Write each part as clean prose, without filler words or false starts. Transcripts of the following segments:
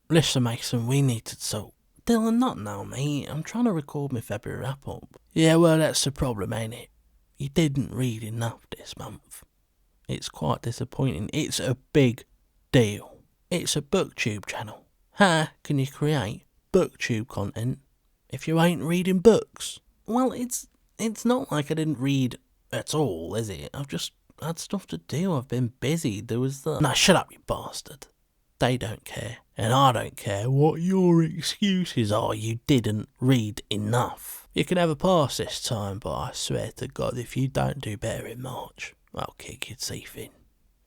Listen, Mason, we need to talk. Dylan, not now, mate. I'm trying to record my February wrap-up. Yeah, well, that's the problem, ain't it? You didn't read enough this month. It's quite disappointing. It's a big deal. It's a Booktube channel. How can you create Booktube content if you ain't reading books? Well, it's not like I didn't read at all, is it? I've just had stuff to do. I've been busy. There was the... Now, shut up, you bastard. They don't care, and I don't care what your excuses are. You didn't read enough. You can have a pass this time, but I swear to God, if you don't do better in March, I'll kick your teeth in.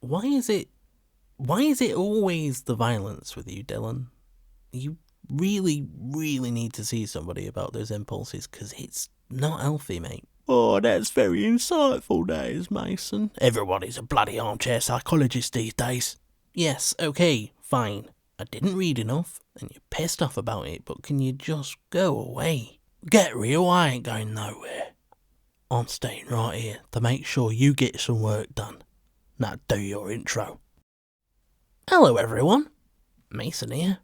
Why is it always the violence with you, Dylan? You really, really need to see somebody about those impulses, because it's not healthy, mate. Oh, that's very insightful, that is, Mason. Everybody's a bloody armchair psychologist these days. Yes, okay, fine. I didn't read enough, and you're pissed off about it, but can you just go away? Get real, I ain't going nowhere. I'm staying right here to make sure you get some work done. Now do your intro. Hello everyone, Mason here.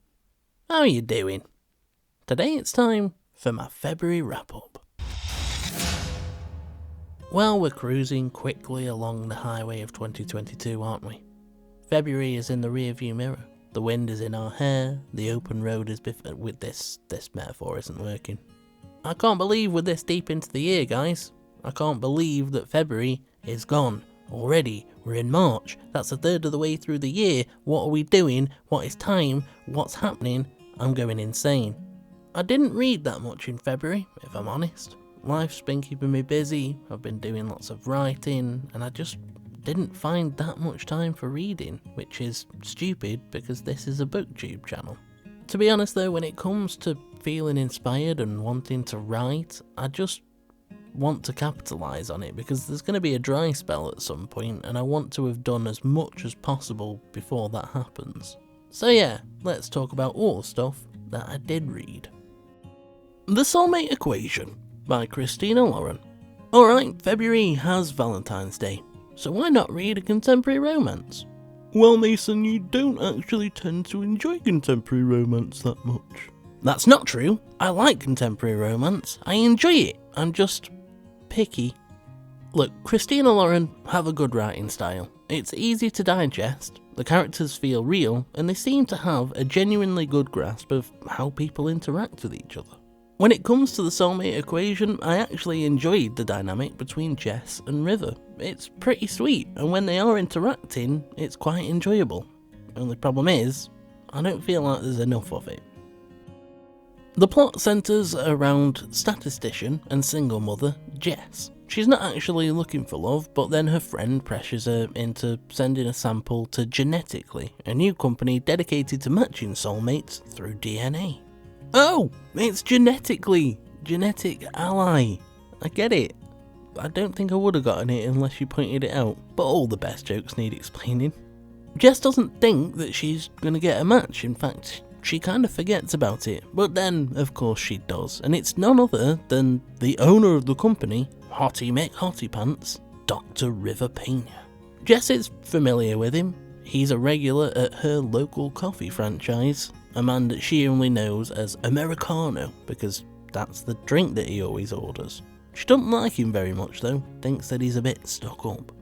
How are you doing? Today it's time for my February wrap-up. Well, we're cruising quickly along the highway of 2022, aren't we? February is in the rearview mirror. The wind is in our hair. The open road is with this metaphor isn't working. I can't believe we're this deep into the year, guys. I can't believe that February is gone. Already, we're in March. That's a third of the way through the year. What are we doing? What is time? What's happening? I'm going insane. I didn't read that much in February, if I'm honest. Life's been keeping me busy. I've been doing lots of writing, and I just didn't find that much time for reading, which is stupid because this is a Booktube channel. To be honest though, when it comes to feeling inspired and wanting to write, I just want to capitalise on it because there's going to be a dry spell at some point and I want to have done as much as possible before that happens. So yeah, let's talk about all the stuff that I did read. The Soulmate Equation by Christina Lauren. Alright, February has Valentine's Day. So why not read a contemporary romance? Well, Mason, you don't actually tend to enjoy contemporary romance that much. That's not true. I like contemporary romance. I enjoy it. I'm just picky. Look, Christina Lauren have a good writing style. It's easy to digest, the characters feel real, and they seem to have a genuinely good grasp of how people interact with each other. When it comes to the Soulmate Equation, I actually enjoyed the dynamic between Jess and River. It's pretty sweet, and when they are interacting, it's quite enjoyable. The only problem is, I don't feel like there's enough of it. The plot centres around statistician and single mother Jess. She's not actually looking for love, but then her friend pressures her into sending a sample to Genetically, a new company dedicated to matching soulmates through DNA. Oh, it's Genetically, Genetic Ally. I get it. I don't think I would have gotten it unless you pointed it out, but all the best jokes need explaining. Jess doesn't think that she's going to get a match. In fact, she kind of forgets about it, but then, of course, she does, and it's none other than the owner of the company, Hottie McHottie Pants, Dr. River Pena. Jess is familiar with him. He's a regular at her local coffee franchise, a man that she only knows as Americano, because that's the drink that he always orders. She doesn't like him very much though, thinks that he's a bit stuck up.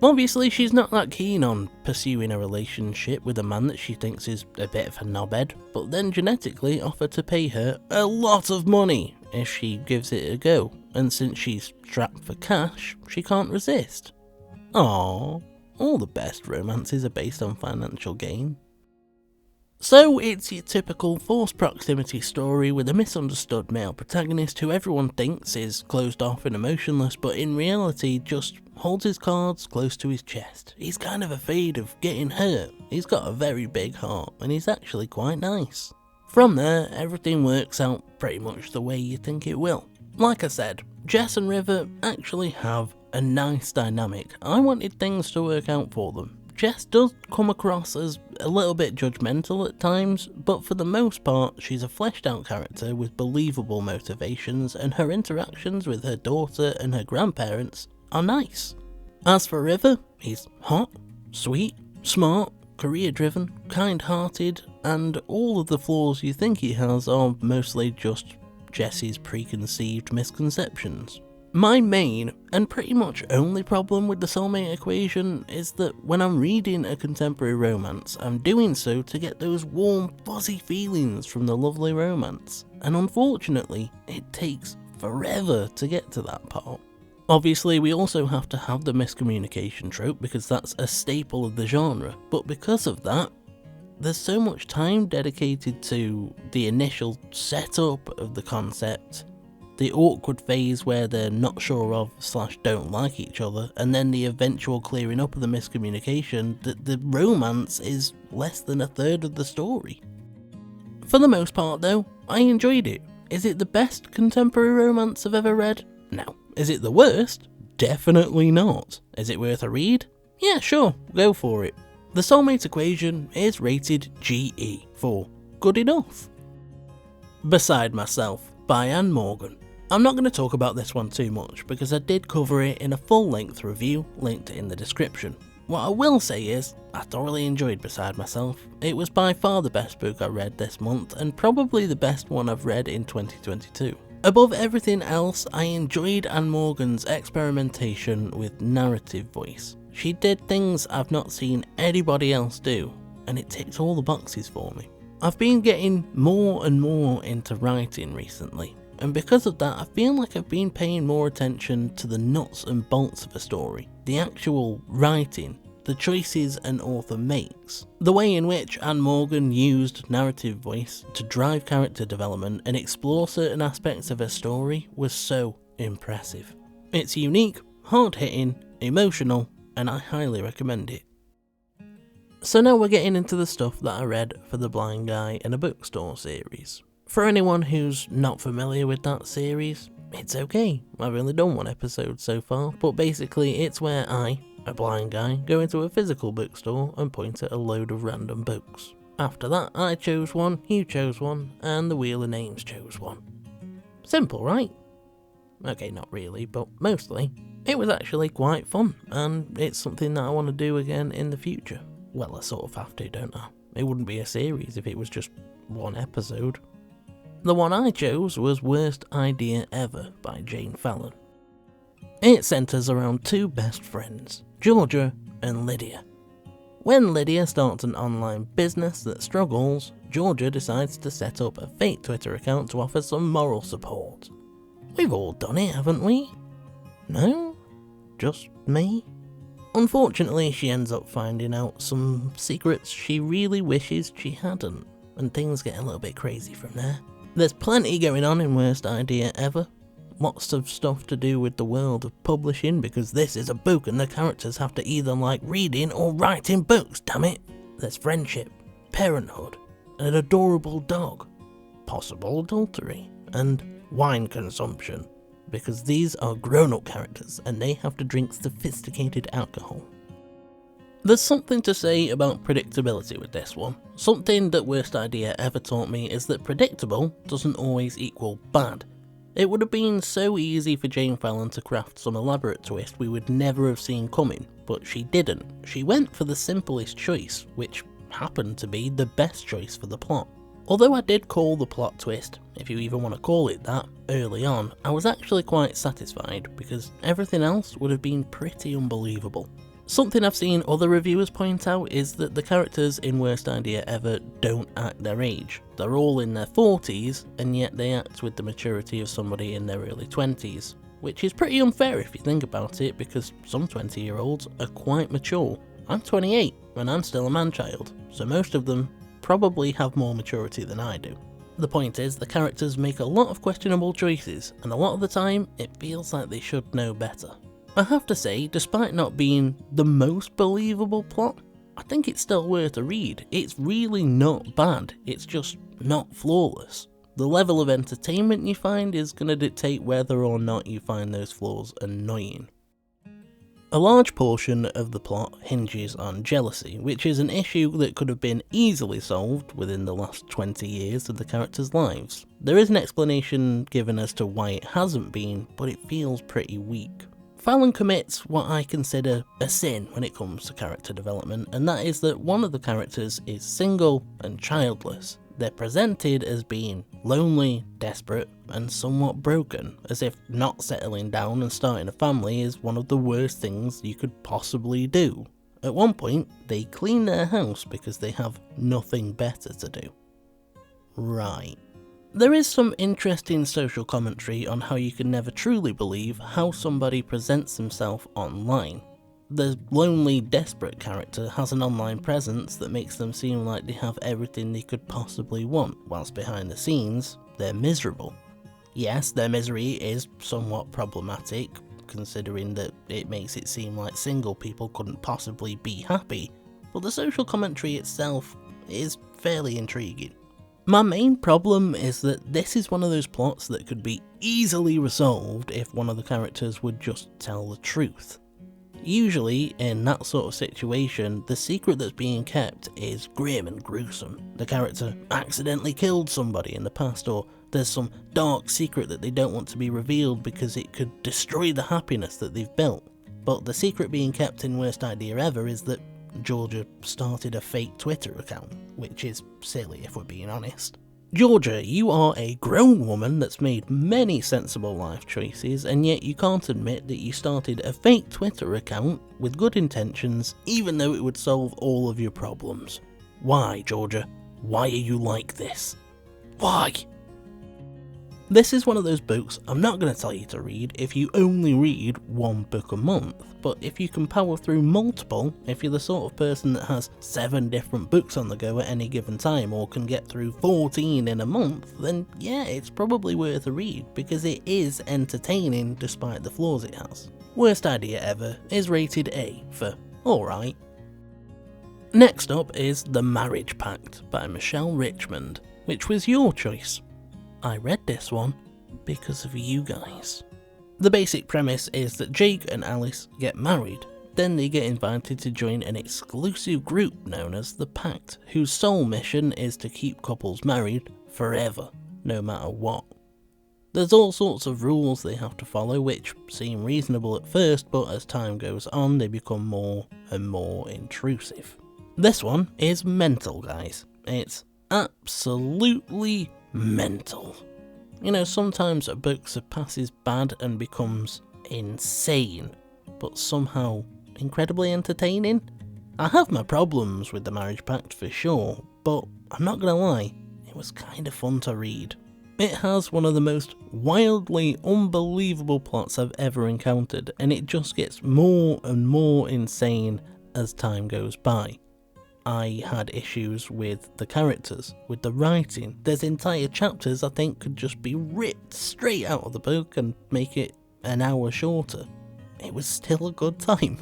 Obviously she's not that keen on pursuing a relationship with a man that she thinks is a bit of a knobhead, but then Genetically offer to pay her a lot of money if she gives it a go, and since she's strapped for cash, she can't resist. Aww, all the best romances are based on financial gain. So it's your typical forced proximity story with a misunderstood male protagonist who everyone thinks is closed off and emotionless, but in reality just holds his cards close to his chest. He's kind of afraid of getting hurt. He's got a very big heart and he's actually quite nice. From there, everything works out pretty much the way you think it will. Like I said, Jess and River actually have a nice dynamic. I wanted things to work out for them. Jess does come across as a little bit judgmental at times, but for the most part she's a fleshed out character with believable motivations, and her interactions with her daughter and her grandparents are nice. As for River, he's hot, sweet, smart, career-driven, kind-hearted, and all of the flaws you think he has are mostly just Jesse's preconceived misconceptions. My main, and pretty much only problem with the Soulmate Equation is that when I'm reading a contemporary romance, I'm doing so to get those warm, fuzzy feelings from the lovely romance, and unfortunately, it takes forever to get to that part. Obviously, we also have to have the miscommunication trope because that's a staple of the genre, but because of that, there's so much time dedicated to the initial setup of the concept, the awkward phase where they're not sure of / don't like each other, and then the eventual clearing up of the miscommunication, that the romance is less than a third of the story. For the most part though, I enjoyed it. Is it the best contemporary romance I've ever read? No. Is it the worst? Definitely not. Is it worth a read? Yeah, sure, go for it. The Soulmate Equation is rated GE for good enough. Beside Myself by Anne Morgan. I'm not going to talk about this one too much because I did cover it in a full-length review linked in the description. What I will say is, I thoroughly enjoyed Beside Myself. It was by far the best book I read this month and probably the best one I've read in 2022. Above everything else, I enjoyed Anne Morgan's experimentation with narrative voice. She did things I've not seen anybody else do, and it ticked all the boxes for me. I've been getting more and more into writing recently, and because of that I feel like I've been paying more attention to the nuts and bolts of a story, the actual writing, the choices an author makes. The way in which Anne Morgan used narrative voice to drive character development and explore certain aspects of her story was so impressive. It's unique, hard-hitting, emotional, and I highly recommend it. So now we're getting into the stuff that I read for the Blind Guy In A Bookstore series. For anyone who's not familiar with that series, it's okay. I've only done one episode so far, but basically it's where I, a blind guy, go into a physical bookstore and point at a load of random books. After that, I chose one, you chose one, and the Wheel of Names chose one. Simple, right? Okay, not really, but mostly. It was actually quite fun, and it's something that I want to do again in the future. Well, I sort of have to, don't I? It wouldn't be a series if it was just one episode. The one I chose was Worst Idea Ever by Jane Fallon. It centres around two best friends, Georgia and Lydia. When Lydia starts an online business that struggles, Georgia decides to set up a fake Twitter account to offer some moral support. We've all done it, haven't we? No? Just me? Unfortunately, she ends up finding out some secrets she really wishes she hadn't, and things get a little bit crazy from there. There's plenty going on in Worst Idea Ever. Lots of stuff to do with the world of publishing because this is a book and the characters have to either like reading or writing books, damn it. There's friendship, parenthood, an adorable dog, possible adultery, and wine consumption. Because these are grown-up characters and they have to drink sophisticated alcohol. There's something to say about predictability with this one. Something that Worst Idea Ever taught me is that predictable doesn't always equal bad. It would have been so easy for Jane Fallon to craft some elaborate twist we would never have seen coming, but she didn't. She went for the simplest choice, which happened to be the best choice for the plot. Although I did call the plot twist, if you even want to call it that, early on, I was actually quite satisfied because everything else would have been pretty unbelievable. Something I've seen other reviewers point out is that the characters in Worst Idea Ever don't act their age. They're all in their 40s, and yet they act with the maturity of somebody in their early 20s. Which is pretty unfair if you think about it, because some 20-year-olds are quite mature. I'm 28, and I'm still a man-child, so most of them probably have more maturity than I do. The point is, the characters make a lot of questionable choices, and a lot of the time, it feels like they should know better. I have to say, despite not being the most believable plot, I think it's still worth a read. It's really not bad, it's just not flawless. The level of entertainment you find is going to dictate whether or not you find those flaws annoying. A large portion of the plot hinges on jealousy, which is an issue that could have been easily solved within the last 20 years of the characters' lives. There is an explanation given as to why it hasn't been, but it feels pretty weak. Fallon commits what I consider a sin when it comes to character development, and that is that one of the characters is single and childless. They're presented as being lonely, desperate, and somewhat broken, as if not settling down and starting a family is one of the worst things you could possibly do. At one point, they clean their house because they have nothing better to do. Right. There is some interesting social commentary on how you can never truly believe how somebody presents himself online. The lonely, desperate character has an online presence that makes them seem like they have everything they could possibly want, whilst behind the scenes, they're miserable. Yes, their misery is somewhat problematic, considering that it makes it seem like single people couldn't possibly be happy, but the social commentary itself is fairly intriguing. My main problem is that this is one of those plots that could be easily resolved if one of the characters would just tell the truth. Usually, in that sort of situation, the secret that's being kept is grim and gruesome. The character accidentally killed somebody in the past, or there's some dark secret that they don't want to be revealed because it could destroy the happiness that they've built. But the secret being kept in Worst Idea Ever is that Georgia started a fake Twitter account, which is silly if we're being honest. Georgia, you are a grown woman that's made many sensible life choices, and yet you can't admit that you started a fake Twitter account with good intentions, even though it would solve all of your problems. Why, Georgia? Why are you like this? Why? This is one of those books I'm not going to tell you to read if you only read one book a month, but if you can power through multiple, if you're the sort of person that has 7 different books on the go at any given time or can get through 14 in a month, then yeah, it's probably worth a read because it is entertaining despite the flaws it has. Worst Idea Ever is rated A for alright. Next up is The Marriage Pact by Michelle Richmond, which was your choice. I read this one because of you guys. The basic premise is that Jake and Alice get married, then they get invited to join an exclusive group known as the Pact, whose sole mission is to keep couples married forever, no matter what. There's all sorts of rules they have to follow which seem reasonable at first, but as time goes on they become more and more intrusive. This one is mental, guys. It's absolutely mental. You know, sometimes a book surpasses bad and becomes insane, but somehow incredibly entertaining. I have my problems with The Marriage Pact for sure, but I'm not gonna lie, it was kind of fun to read. It has one of the most wildly unbelievable plots I've ever encountered, and it just gets more and more insane as time goes by. I had issues with the characters, with the writing. There's entire chapters I think could just be ripped straight out of the book and make it an hour shorter. It was still a good time.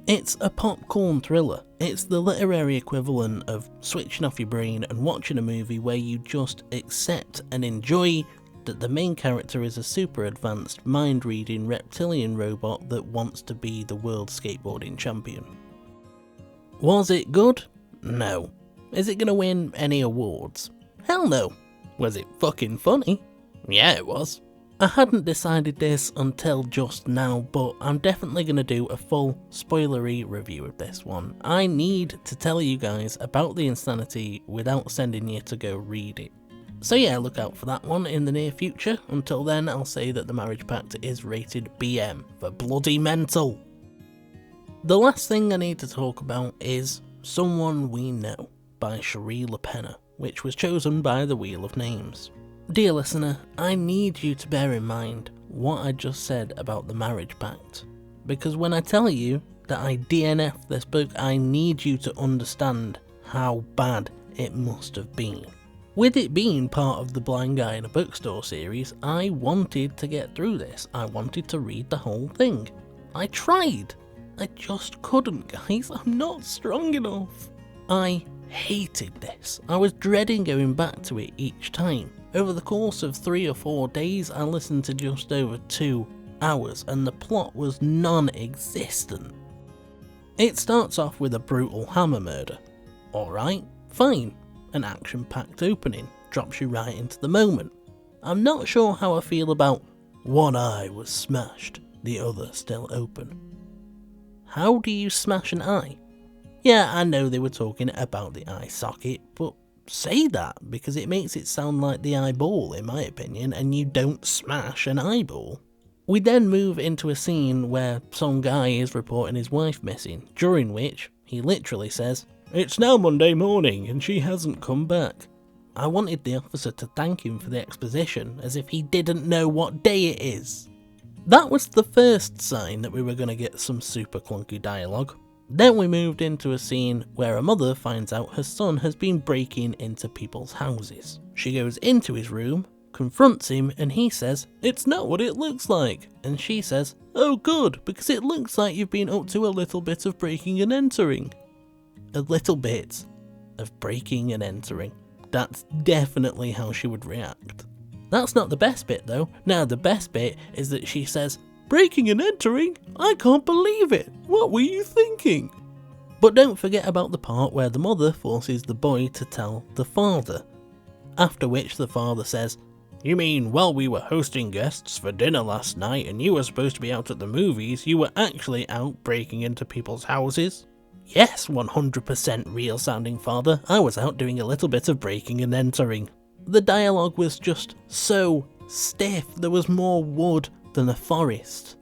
It's a popcorn thriller. It's the literary equivalent of switching off your brain and watching a movie where you just accept and enjoy that the main character is a super advanced mind-reading reptilian robot that wants to be the world skateboarding champion. Was it good? No. Is it gonna win any awards? Hell no. Was it fucking funny? Yeah, it was. I hadn't decided this until just now, but I'm definitely gonna do a full spoilery review of this one. I need to tell you guys about the insanity without sending you to go read it. So yeah, look out for that one in the near future. Until then, I'll say that The Marriage Pact is rated BM for bloody mental. The last thing I need to talk about is Someone We Know by Cherie LaPena, which was chosen by the Wheel of Names. Dear listener, I need you to bear in mind what I just said about The Marriage Pact, because when I tell you that I DNF'd this book, I need you to understand how bad it must have been. With it being part of the Blind Guy in a Bookstore series, I wanted to get through this. I wanted to read the whole thing. I tried. I just couldn't, guys. I'm not strong enough. I hated this. I was dreading going back to it each time. Over the course of 3 or 4 days, I listened to just over 2 hours, and the plot was non-existent. It starts off with a brutal hammer murder. Alright, fine. An action-packed opening, drops you right into the moment. I'm not sure how I feel about one eye was smashed, the other still open. How do you smash an eye? Yeah, I know they were talking about the eye socket, but say that, because it makes it sound like the eyeball, in my opinion, and you don't smash an eyeball. We then move into a scene where some guy is reporting his wife missing, during which he literally says, "It's now Monday morning and she hasn't come back." I wanted the officer to thank him for the exposition, as if he didn't know what day it is. That was the first sign that we were going to get some super clunky dialogue. Then we moved into a scene where a mother finds out her son has been breaking into people's houses. She goes into his room, confronts him, and he says, "It's not what it looks like." And she says, "Oh good, because it looks like you've been up to a little bit of breaking and entering." A little bit of breaking and entering. That's definitely how she would react. That's not the best bit though. Now the best bit is that she says, "Breaking and entering? I can't believe it. What were you thinking?" But don't forget about the part where the mother forces the boy to tell the father. After which the father says, "You mean while we were hosting guests for dinner last night and you were supposed to be out at the movies, you were actually out breaking into people's houses?" Yes, 100% real sounding father, I was out doing a little bit of breaking and entering. The dialogue was just so stiff, there was more wood than a forest.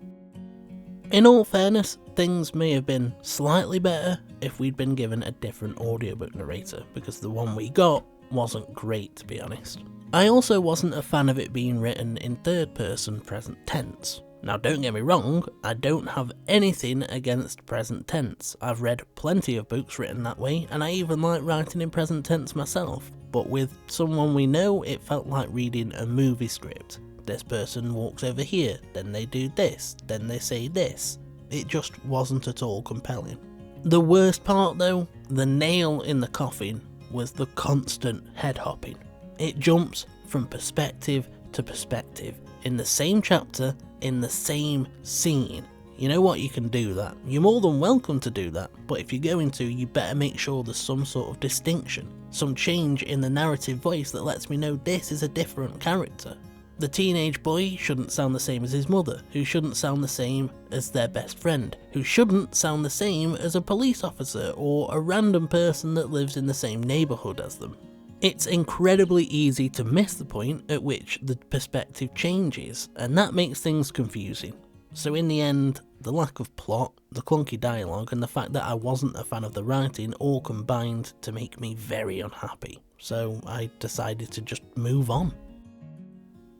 In all fairness, things may have been slightly better if we'd been given a different audiobook narrator, because the one we got wasn't great, to be honest. I also wasn't a fan of it being written in third person present tense. Now don't get me wrong, I don't have anything against present tense. I've read plenty of books written that way, and I even like writing in present tense myself. But with someone we know, it felt like reading a movie script. This person walks over here, then they do this, then they say this. It just wasn't at all compelling. The worst part though, the nail in the coffin, was the constant head hopping. It jumps from perspective to perspective, in the same chapter, in the same scene. You know what, you can do that. You're more than welcome to do that, but if you're going to, you better make sure there's some sort of distinction, some change in the narrative voice that lets me know this is a different character. The teenage boy shouldn't sound the same as his mother, who shouldn't sound the same as their best friend, who shouldn't sound the same as a police officer or a random person that lives in the same neighbourhood as them. It's incredibly easy to miss the point at which the perspective changes, and that makes things confusing. So in the end, the lack of plot, the clunky dialogue, and the fact that I wasn't a fan of the writing all combined to make me very unhappy. So I decided to just move on.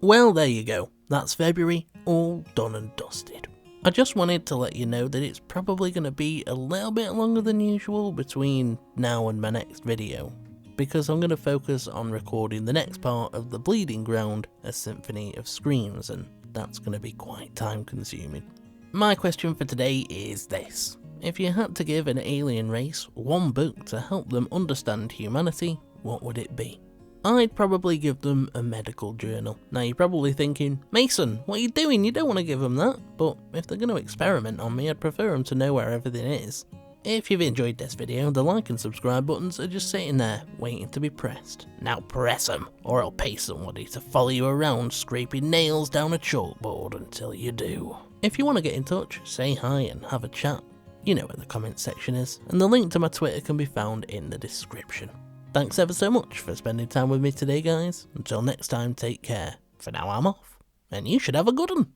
Well, there you go. That's February, all done and dusted. I just wanted to let you know that it's probably going to be a little bit longer than usual between now and my next video, because I'm going to focus on recording the next part of The Bleeding Ground, A Symphony of Screams, and that's going to be quite time consuming. My question for today is this: if you had to give an alien race one book to help them understand humanity, what would it be? I'd probably give them a medical journal. Now you're probably thinking, "Mason, what are you doing? You don't want to give them that." But if they're going to experiment on me, I'd prefer them to know where everything is. If you've enjoyed this video, the like and subscribe buttons are just sitting there, waiting to be pressed. Now press them, or I'll pay somebody to follow you around scraping nails down a chalkboard until you do. If you want to get in touch, say hi and have a chat, you know where the comment section is, and the link to my Twitter can be found in the description. Thanks ever so much for spending time with me today, guys. Until next time, take care. For now, I'm off, and you should have a good one.